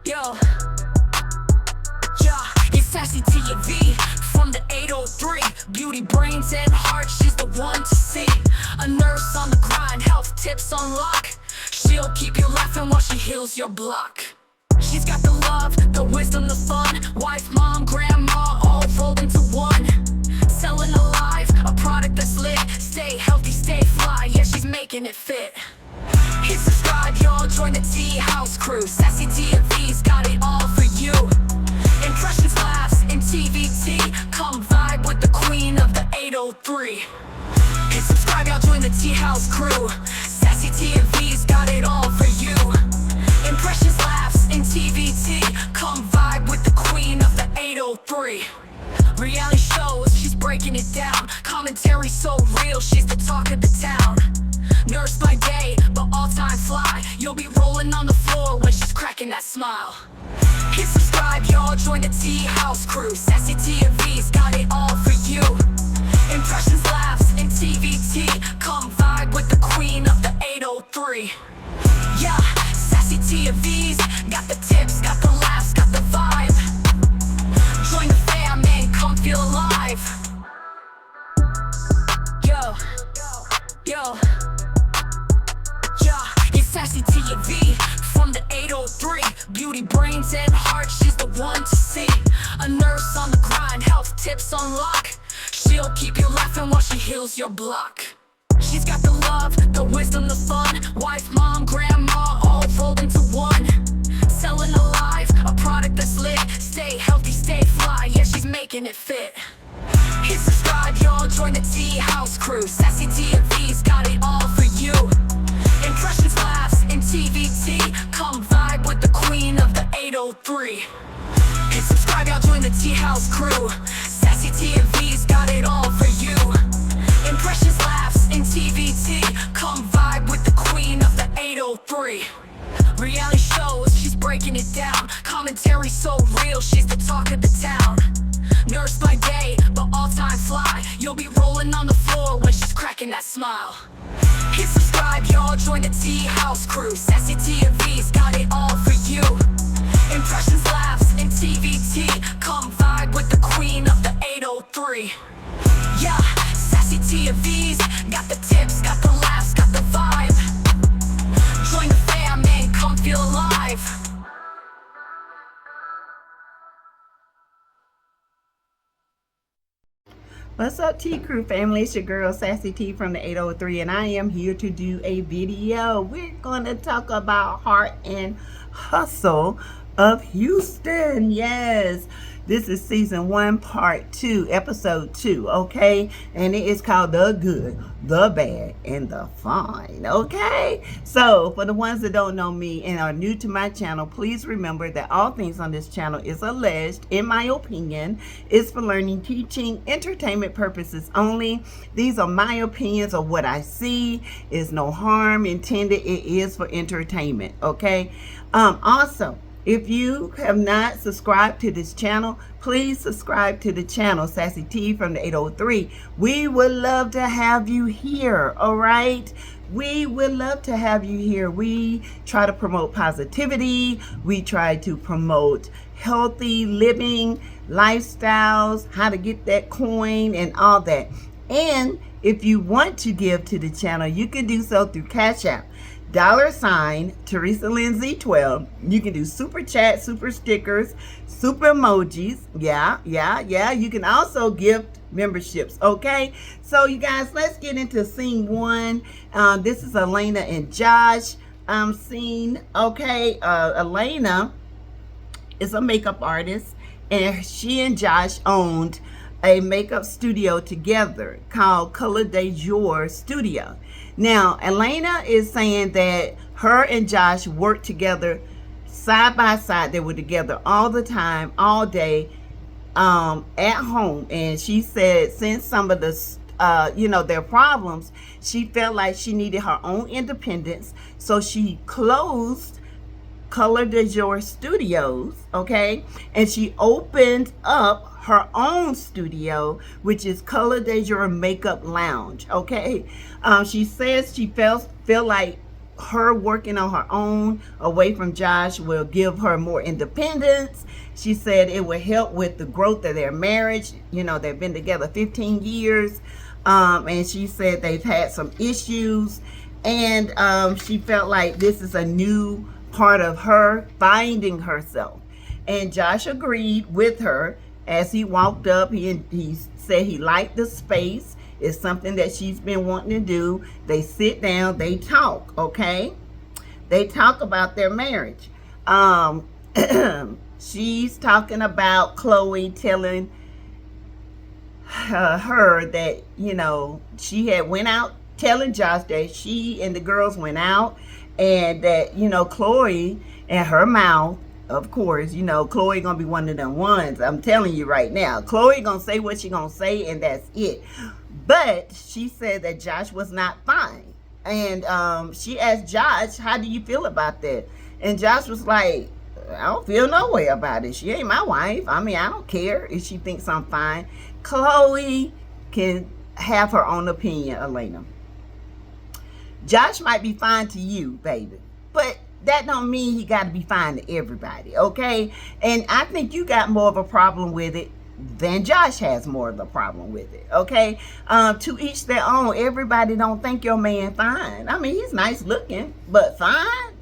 Yo, yeah, it's SASSYTEA-V from the 803. Beauty, brains, and heart, she's the one to see. A nurse on the grind, health tips on lock. She'll keep you laughing while she heals your block. She's got the love, the wisdom, the fun. Wife, mom, grandma, all rolled into one. Selling alive, a product that's lit. Stay healthy, stay fly, yeah, she's making it fit. Hit subscribe, y'all, join the tea house crew. SASSYTEA-V's got it all for you. Impressions, laughs, and TVT. Come vibe with the queen of the 803. Hit subscribe, y'all, join the tea house crew. SASSYTEA-V's got it all for you. Impressions, laughs, and TVT. Come vibe with the queen of the 803. Reality shows, she's breaking it down. Commentary so real, she's the talk of the town. Nurse by day, but all-time fly. You'll be rolling on the floor when she's cracking that smile. Hit subscribe, y'all, join the tea house crew. SASSYTEA-V's got it all for you. Impressions, laughs, and TVT. Come vibe with the queen of the 803. Yeah, SASSYTEA-V's got the tips, got the laughs, got the vibe. Join the fam and come feel alive. Yo, yo, yeah, it's SASSYTEA-V from the 803. Beauty, brains, and heart, she's the one to see. A nurse on the grind, health tips on lock. She'll keep you laughing while she heals your block. She's got the love, the wisdom, the fun. Wife, mom, grandma, all rolled into one. Selling alive, a product that's lit. Stay healthy, stay fly, yeah, she's making it fit. Hit subscribe, y'all, join the tea house crew. SASSYTEA-V's got it all for you. Impressions, laughs, and TVT. Come vibe with the queen of the 803. Hit subscribe, y'all, join the tea house crew. SASSYTEA-V's got it all for you. Impressions, laughs, and TVT. Come vibe with the queen of the 803. Reality shows, she's breaking it down. Commentary so real, she's the talk of the town. Nurse by day, but all-time fly. You'll be rolling on the floor when she's cracking that smile. Hit subscribe, y'all, join the tea house crew. SASSYTEA-V's got it all for you. Impressions, laughs, and TVT. Come vibe with the queen of the 803. Yeah, SASSYTEA-V's got the tips, got the laughs, got the vibe. Join the fam and come feel alive. What's up, T Crew family? It's your girl Sassy T from the 803, and I am here to do a video. We're going to talk about Heart and Hustle of Houston. Yes, this is season 1, part 2, episode 2, okay? And it is called The Good, The Bad, and The Fine, okay? So, for the ones that don't know me and are new to my channel, please remember that all things on this channel is alleged, in my opinion, is for learning, teaching, entertainment purposes only. These are my opinions of what I see. Is no harm intended. It is for entertainment, okay? Also, if you have not subscribed to this channel, please subscribe to the channel, Sassy T from the 803. We would love to have you here, all right? We would love to have you here. We try to promote positivity. We try to promote healthy living, lifestyles, how to get that coin and all that. And if you want to give to the channel, you can do so through Cash App. $ Teresa Lindsay 12. You can do super chat, super stickers, super emojis. Yeah. You can also gift memberships. Okay, so you guys, let's get into scene 1. This is Elena and Josh scene. Okay, Elena is a makeup artist, and she and Josh owned a makeup studio together called Color de Jour Studio. Now, Elena is saying that her and Josh worked together side by side. They were together all the time, all day, at home. And she said since some of the, their problems, she felt like she needed her own independence. So she closed Color de Jour Studios, okay? And she opened up her own studio, which is Color de Jour Makeup Lounge, okay? She says she felt like her working on her own away from Josh will give her more independence. She said it will help with the growth of their marriage. You know, they've been together 15 years. And she said they've had some issues. And she felt like this is a new part of her finding herself. And Josh agreed with her. As he walked up, he said he liked the space. It's something that she's been wanting to do. They sit down, they talk, okay? They talk about their marriage. She's talking about Chloe telling her that, you know, she had went out telling Josh that she and the girls went out, and that, you know, Chloe and her mouth, of course, you know, Chloe gonna be one of them ones. I'm telling you right now, Chloe gonna say what she gonna say, and that's it. But she said that Josh was not fine. And she asked Josh, how do you feel about that? And Josh was like, I don't feel no way about it. She ain't my wife. I mean, I don't care if she thinks I'm fine. Chloe can have her own opinion, Elena. Josh might be fine to you, baby, but that don't mean he got to be fine to everybody, okay? And I think you got more of a problem with it than Josh has more of a problem with it, okay? To each their own. Everybody don't think your man fine. I mean, he's nice looking, but fine?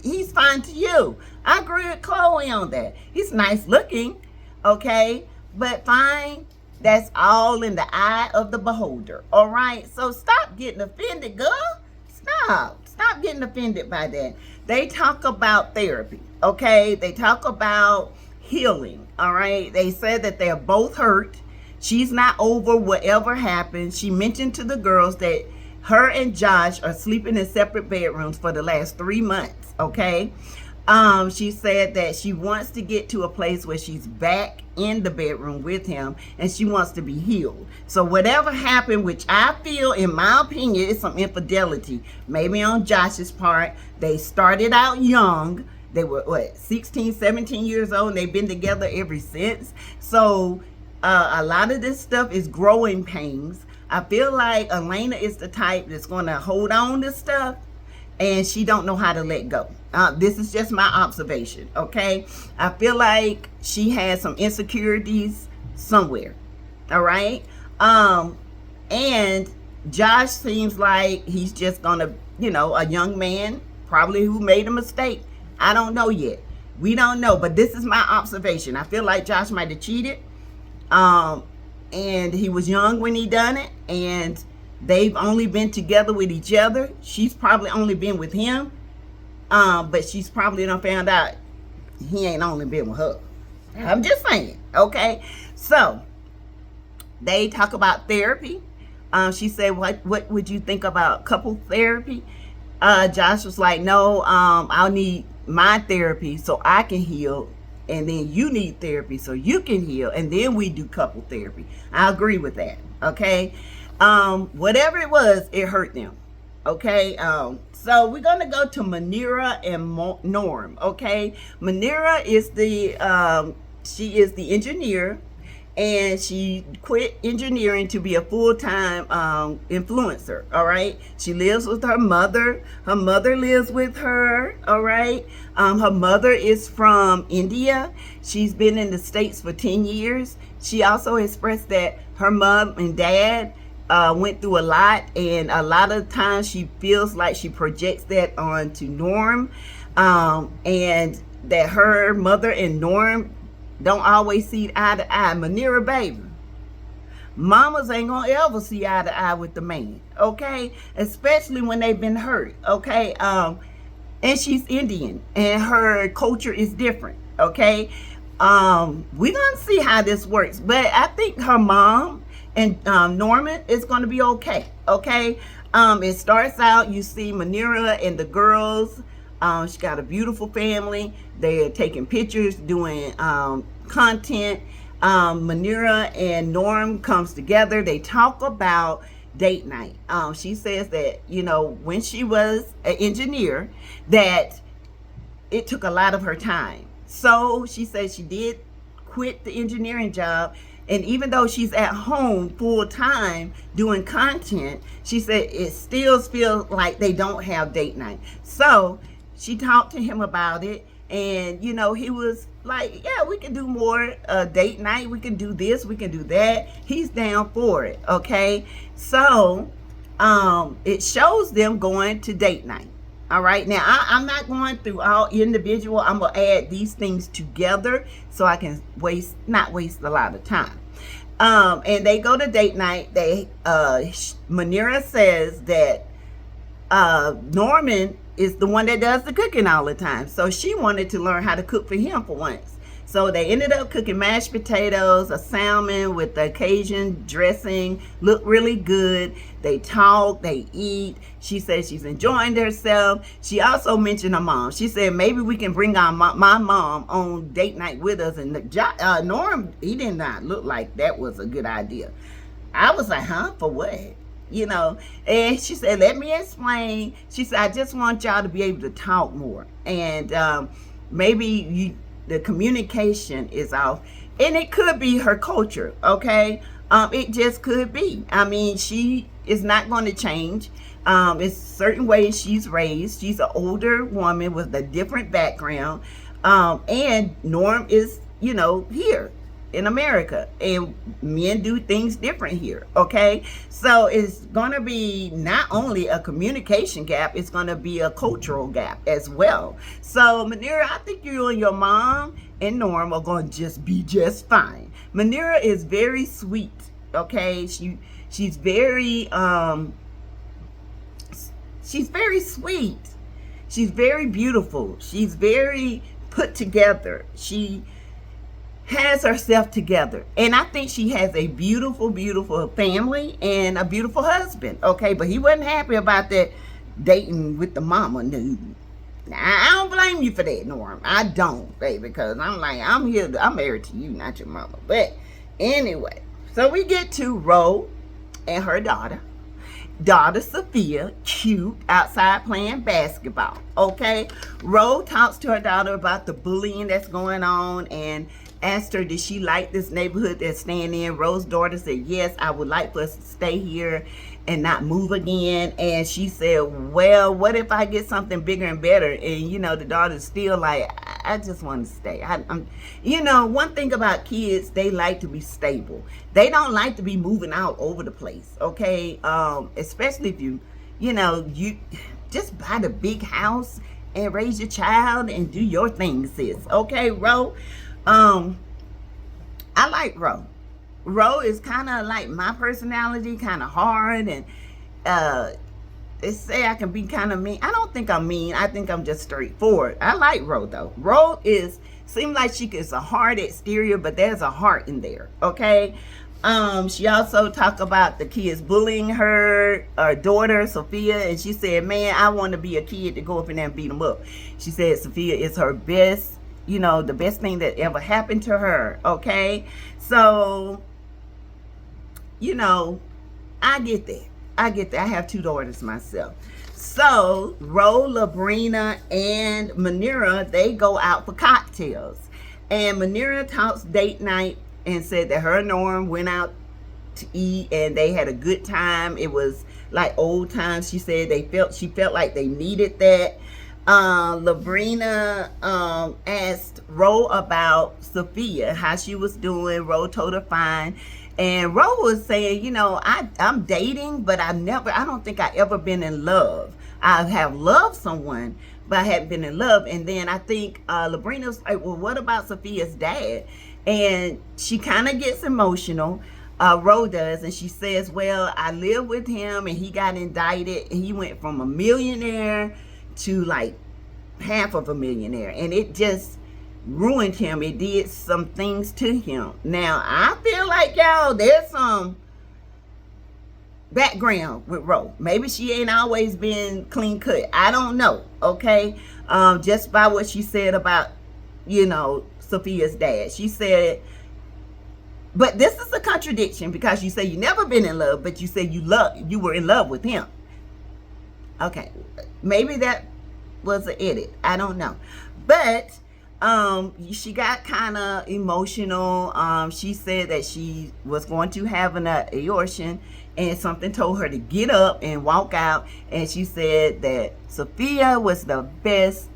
He's fine to you. I agree with Chloe on that. He's nice looking, okay? But fine, that's all in the eye of the beholder, all right? So stop getting offended, girl. Stop getting offended by that. They talk about therapy, okay? They talk about healing, all right? They said that they're both hurt. She's not over whatever happened. She mentioned to the girls that her and Josh are sleeping in separate bedrooms for the last 3 months, okay? She said that she wants to get to a place where she's back in the bedroom with him, and she wants to be healed. So whatever happened, which I feel, in my opinion, is some infidelity, maybe on Josh's part. They started out young. They were, 16, 17 years old, and they've been together ever since. So a lot of this stuff is growing pains. I feel like Elena is the type that's going to hold on to stuff, and she don't know how to let go. This is just my observation, okay? I feel like she has some insecurities somewhere, all right? And Josh seems like he's just gonna, you know, a young man probably who made a mistake. I don't know yet. We don't know, but this is my observation. I feel like Josh might have cheated, and he was young when he done it, and they've only been together with each other. She's probably only been with him, but she's probably done found out he ain't only been with her. I'm just saying, okay? So they talk about therapy. She said, what would you think about couple therapy? Josh was like, no, I'll need my therapy so I can heal, and then you need therapy so you can heal, and then we do couple therapy. I agree with that, okay? Whatever it was, it hurt them, okay? So we're gonna go to Maniraa and Norm, okay? Maniraa is she is the engineer, and she quit engineering to be a full-time influencer, all right? She lives with her mother. Her mother lives with her, all right? Her mother is from India. She's been in the States for 10 years. She also expressed that her mom and dad went through a lot, and a lot of times she feels like she projects that onto Norm, and that her mother and Norm don't always see eye to eye. Maniraa, baby, mamas ain't gonna ever see eye to eye with the man, okay? Especially when they've been hurt, okay? And she's Indian, and her culture is different, okay? We're gonna see how this works, but I think her mom and Norman is gonna be okay, okay? It starts out, you see Maniraa and the girls. She got a beautiful family. They're taking pictures, doing content. Maniraa and Norm comes together. They talk about date night. She says that, you know, when she was an engineer, that it took a lot of her time. So she says she did quit the engineering job And even though she's at home full time doing content, she said it still feels like they don't have date night. So she talked to him about it, and he was like, yeah, we can do more date night, we can do this, we can do that. He's down for it. Okay, so it shows them going to date night. All right, now I'm not going through all individual. I'm gonna add these things together so I can not waste a lot of time. And they go to date night. Maniraa says that Norman is the one that does the cooking all the time, so she wanted to learn how to cook for him for once. So they ended up cooking mashed potatoes, a salmon with the Cajun dressing. Looked really good. They talk, they eat. She says she's enjoying herself. She also mentioned her mom. She said maybe we can bring our my mom on date night with us. And Norm, he did not look like that was a good idea. I was like, huh? For what? And she said, let me explain. She said, I just want y'all to be able to talk more. And maybe the communication is off. And it could be her culture, okay? It just could be. I mean, she is not going to change. It's certain ways she's raised. She's an older woman with a different background. And Norm is, here in America, and men do things different here. Okay, so it's gonna be not only a communication gap, it's gonna be a cultural gap as well. So Maniraa, I think you and your mom and Norm are gonna be just fine. Maniraa is very sweet. Okay, she's very sweet. She's very beautiful. She's very put together. She has herself together, and I think she has a beautiful family and a beautiful husband. Okay, but he wasn't happy about that dating with the mama dude. Now, I don't blame you for that, Norm. I don't, baby, because I'm like, I'm married to you, not your mama. But anyway, so we get to Ro and her daughter Sophia, cute, outside playing basketball. Okay, Ro talks to her daughter about the bullying that's going on and asked her, did she like this neighborhood they're staying in? Ro's daughter said, yes, I would like for us to stay here and not move again. And she said, well, what if I get something bigger and better? And the daughter's still like, I just want to stay. I'm one thing about kids, they like to be stable. They don't like to be moving out over the place. Okay, especially if you just buy the big house and raise your child and do your thing, sis. Okay, Ro. I like Ro. Ro is kind of like my personality, kind of hard, and they say I can be kind of mean. I don't think I'm mean. I think I'm just straightforward. I like Ro though. Ro seems like she is a hard exterior, but there's a heart in there. Okay. She also talked about the kids bullying her daughter Sophia, and she said, man, I want to be a kid to go up in there and beat them up. She said Sophia is her best, the best thing that ever happened to her. Okay, so I get that. I have two daughters myself. So Ro, Labrina, and Maniraa, they go out for cocktails, and Maniraa talks date night and said that her and Norm went out to eat and they had a good time. It was like old times. She said she felt like they needed that. Labrina asked Ro about Sophia, how she was doing. Ro told her fine. And Ro was saying, I'm dating, but I don't think I ever been in love. I have loved someone, but I haven't been in love. And then I think Labrina was like, well, what about Sophia's dad? And she kind of gets emotional. Ro does, and she says, well, I lived with him and he got indicted. He went from a millionaire to like half of a millionaire, and it just ruined him. It did some things to him. Now I feel like, y'all, there's some background with Ro. Maybe she ain't always been clean cut. I don't know. Okay, just by what she said about Sophia's dad. She said, but this is a contradiction, because you say you never been in love, but you say you were in love with him. Okay, maybe that was an edit. I don't know. But she got kind of emotional. She said that she was going to have an abortion, and something told her to get up and walk out. And she said that Sophia was the best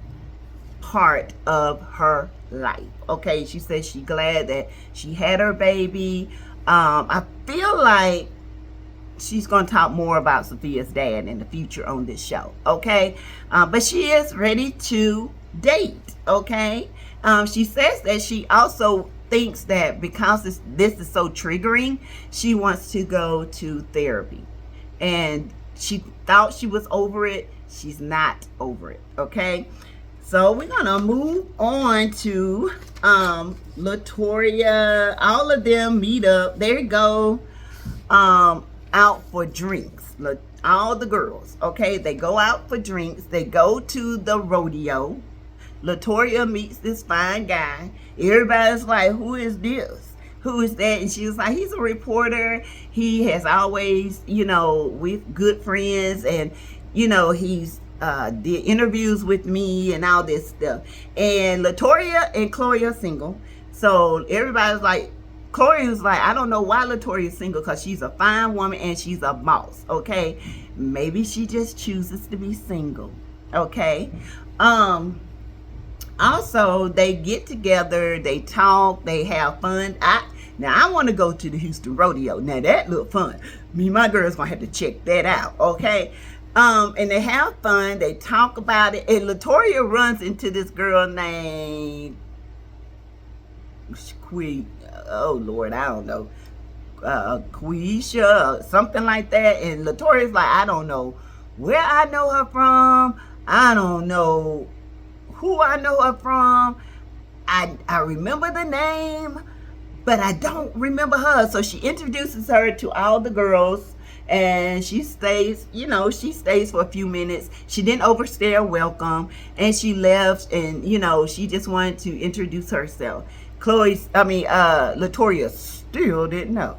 part of her life. Okay, she said she glad that she had her baby. I feel like she's going to talk more about Sophia's dad in the future on this show. Okay, but she is ready to date. Okay, she says that she also thinks that because this is so triggering, she wants to go to therapy, and she thought she was over it. She's not over it. Okay, so we're gonna move on to Latoria. All of them meet up. There you go. Out for drinks. Look, all the girls, okay, they go out for drinks. They go to the rodeo. Latoria meets this fine guy. Everybody's like, who is this? Who is that? And she was like, he's a reporter. He has always, with good friends, and he's did interviews with me and all this stuff. And Latoria and Chloe are single. So everybody's like, Chloe was like, I don't know why Latoria is single, because she's a fine woman and she's a boss. Okay, maybe she just chooses to be single. Okay. Also, they get together, they talk, they have fun. Now I want to go to the Houston rodeo. Now that look fun. Me and my girl's gonna have to check that out. Okay. And they have fun, they talk about it, and Latoria runs into this girl named oh Lord, I don't know, Quisha, something like that. And Latoria's like, I don't know where I know her from. I don't know who I know her from. I remember the name, but I don't remember her. So she introduces her to all the girls, and she stays, she stays for a few minutes. She didn't overstay her welcome, and she left, and, she just wanted to introduce herself. Latoria still didn't know.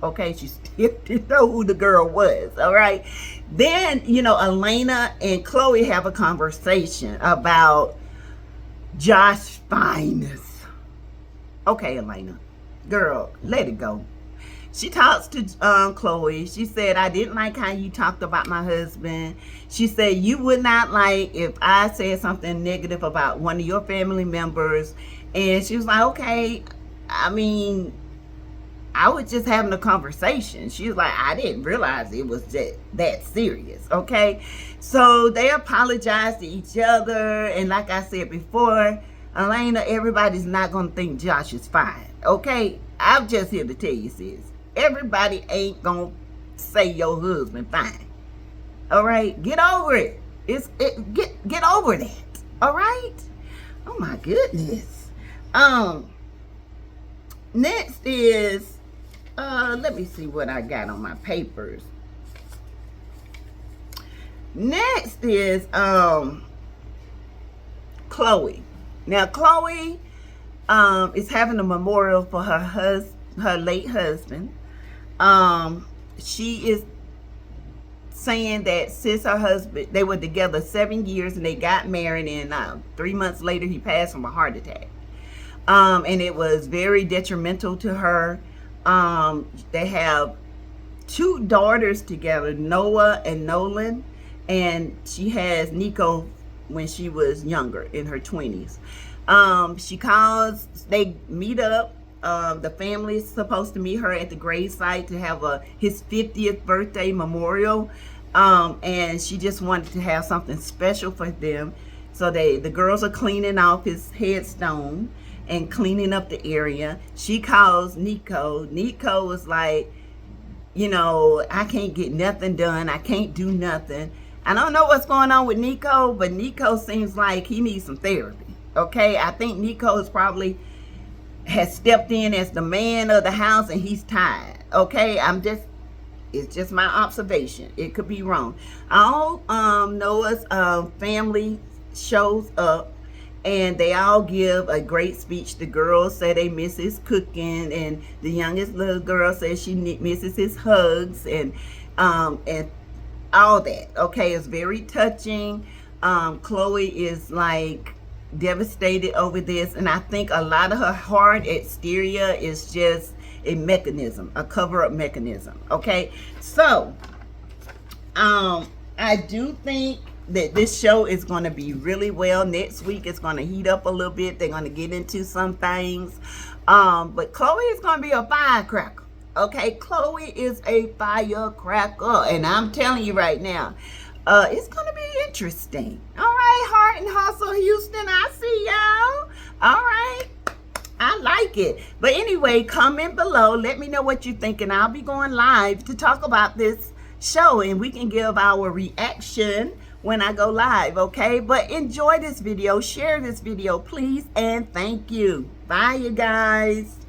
Okay, she still didn't know who the girl was. All right. Then, Elena and Chloe have a conversation about Josh's finest. Okay, Elena, girl, let it go. She talks to Chloe. She said, I didn't like how you talked about my husband. She said, you would not like if I said something negative about one of your family members. And she was like, okay, I was just having a conversation. She was like, I didn't realize it was that serious. Okay. So they apologized to each other. And like I said before, Elena, everybody's not going to think Josh is fine. Okay. I'm just here to tell you, sis. Everybody ain't going to say your husband fine. All right. Get over it. Get over that. All right. Oh my goodness. Next is, let me see what I got on my papers. Next is, Chloe. Now, Chloe, is having a memorial for her late husband. She is saying that since her husband, they were together 7 years and they got married, and 3 months later he passed from a heart attack. And it was very detrimental to her. They have 2 daughters together, Noah and Nolan, and she has Nico when she was younger, in her 20s. She calls, they meet up. The family is supposed to meet her at the gravesite to have his 50th birthday memorial. And she just wanted to have something special for them. So the girls are cleaning off his headstone and cleaning up the area. She calls Nico. Nico was like, I can't get nothing done. I can't do nothing. I don't know what's going on with Nico, but Nico seems like he needs some therapy. Okay, I think Nico has stepped in as the man of the house, and he's tired. Okay, it's just my observation. It could be wrong. All Noah's family shows up, and they all give a great speech. The girls say they miss his cooking, and the youngest little girl says she misses his hugs, and all that. Okay, it's very touching. Chloe is like, devastated over this, and I think a lot of her hard exterior is just a mechanism, a cover-up mechanism. Okay, so I do think that this show is going to be really well. Next week it's going to heat up a little bit. They're going to get into some things, but Chloe is going to be a firecracker. Okay, Chloe is a firecracker, and I'm telling you right now, it's gonna be interesting. All right, Heart and Hustle Houston, I see y'all. All right, I like it. But anyway, comment below, let me know what you think, and I'll be going live to talk about this show, and we can give our reaction when I go live. Okay, but enjoy this video, share this video, please, and thank you. Bye, you guys.